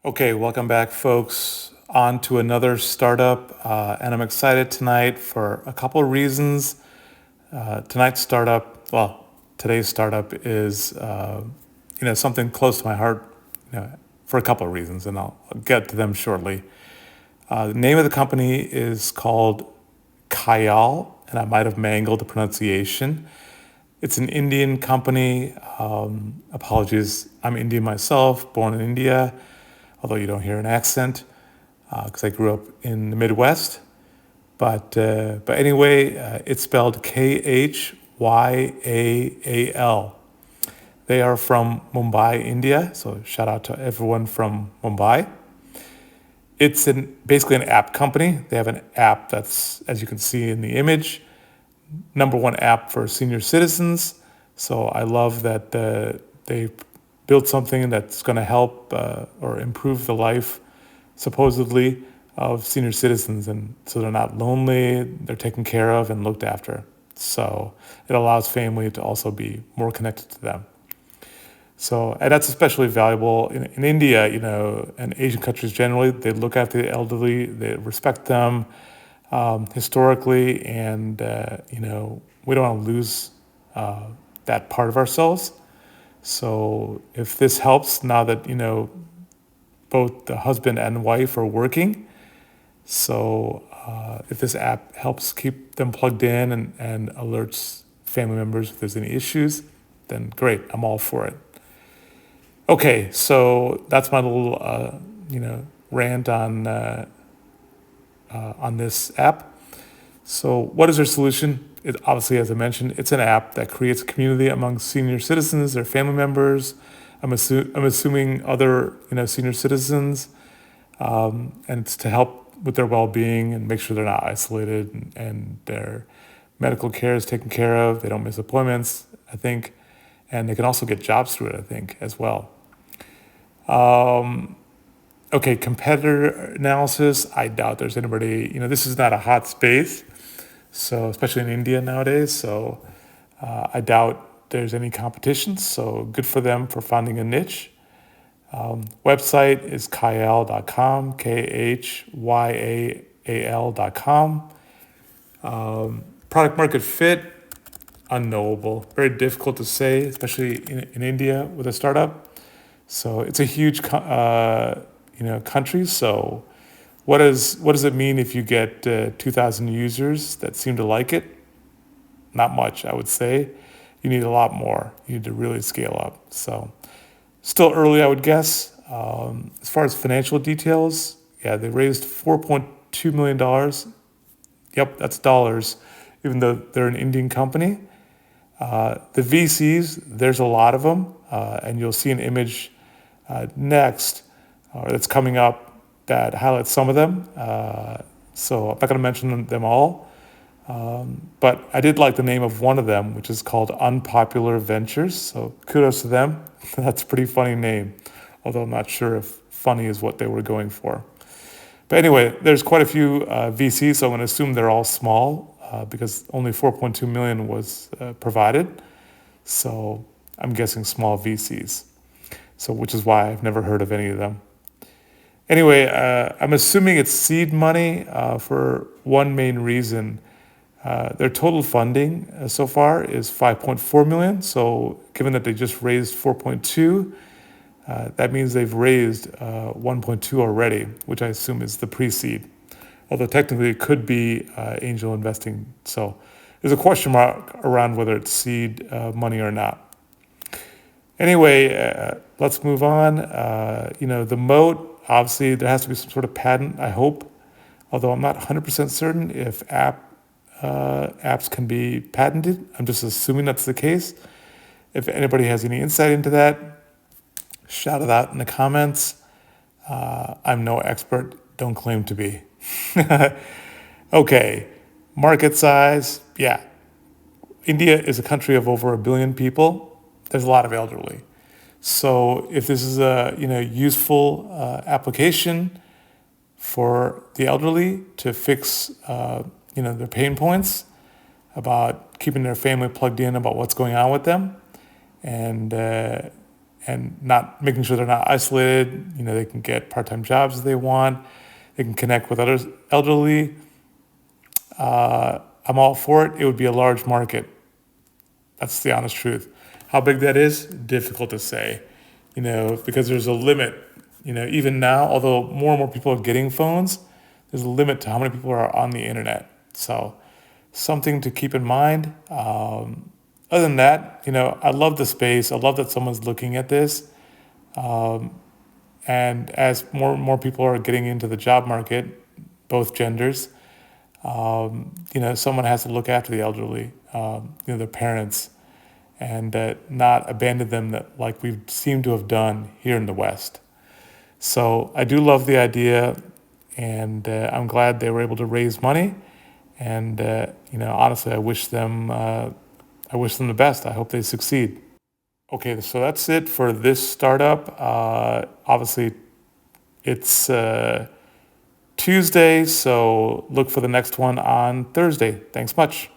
Okay, welcome back, folks. On to another startup, and I'm excited tonight for a couple of reasons. Today's startup is, something close to my heart, for a couple of reasons, and I'll get to them shortly. The name of the company is called Khyaal, and I might have mangled the pronunciation. It's an Indian company. Apologies, I'm Indian myself, born in India, although you don't hear an accent because I grew up in the Midwest. But anyway, it's spelled Khyaal. They are from Mumbai, India. So shout out to everyone from Mumbai. It's basically an app company. They have an app that's, as you can see in the image, number one app for senior citizens. So I love that they built something that's going to help or improve the life, supposedly, of senior citizens. And so they're not lonely, they're taken care of and looked after. So it allows family to also be more connected to them. So, and that's especially valuable in India, and Asian countries generally. They look after the elderly, they respect them historically, and, we don't want to lose that part of ourselves. So, if this helps now that, both the husband and wife are working, so if this app helps keep them plugged in and alerts family members if there's any issues, then great, I'm all for it. Okay, so that's my little rant on this app. So what is their solution? It obviously, as I mentioned, it's an app that creates a community among senior citizens, their family members. I'm assuming other senior citizens, and it's to help with their well-being and make sure they're not isolated and their medical care is taken care of. They don't miss appointments, I think, and they can also get jobs through it, I think, as well. Okay, competitor analysis. I doubt there's anybody. This is not a hot space, so especially in India nowadays. So I doubt there's any competition. So good for them for finding a niche. Website is khyaal.com, Khyaal.com. Product market fit, unknowable, very difficult to say, especially in India with a startup. So it's a huge, country. So what does it mean if you get 2,000 users that seem to like it? Not much, I would say. You need a lot more. You need to really scale up. So still early, I would guess. As far as financial details, yeah, they raised $4.2 million. Yep, that's dollars, even though they're an Indian company. The VCs, there's a lot of them, and you'll see an image next that's coming up that highlights some of them. So I'm not going to mention them all, but I did like the name of one of them, which is called Unpopular Ventures. So kudos to them. That's a pretty funny name, although I'm not sure if funny is what they were going for. But anyway, there's quite a few VCs, so I'm going to assume they're all small because only 4.2 million was provided. So I'm guessing small VCs. So which is why I've never heard of any of them. Anyway, I'm assuming it's seed money for one main reason. Their total funding so far is 5.4 million. So given that they just raised 4.2, that means they've raised 1.2 already, which I assume is the pre-seed. Although technically it could be angel investing. So there's a question mark around whether it's seed money or not. Anyway, let's move on. The moat, obviously there has to be some sort of patent, I hope. Although I'm not 100% certain if apps can be patented. I'm just assuming that's the case. If anybody has any insight into that, shout it out in the comments. I'm no expert, don't claim to be. Okay, market size, yeah. India is a country of over 1 billion people. There's a lot of elderly. So if this is a useful application for the elderly to fix their pain points about keeping their family plugged in about what's going on with them, and and not making sure they're not isolated. They can get part-time jobs if they want. They can connect with others elderly. I'm all for it. It would be a large market. That's the honest truth. How big that is, difficult to say, because there's a limit. Even now, although more and more people are getting phones, there's a limit to how many people are on the internet. So, something to keep in mind. Other than that, I love the space. I love that someone's looking at this. And as more and more people are getting into the job market, both genders, someone has to look after the elderly, their parents, and not abandon them like we seem to have done here in the West. So I do love the idea, and I'm glad they were able to raise money. And honestly, I wish them the best. I hope they succeed. Okay, so that's it for this startup. Obviously, it's Tuesday, so look for the next one on Thursday. Thanks much.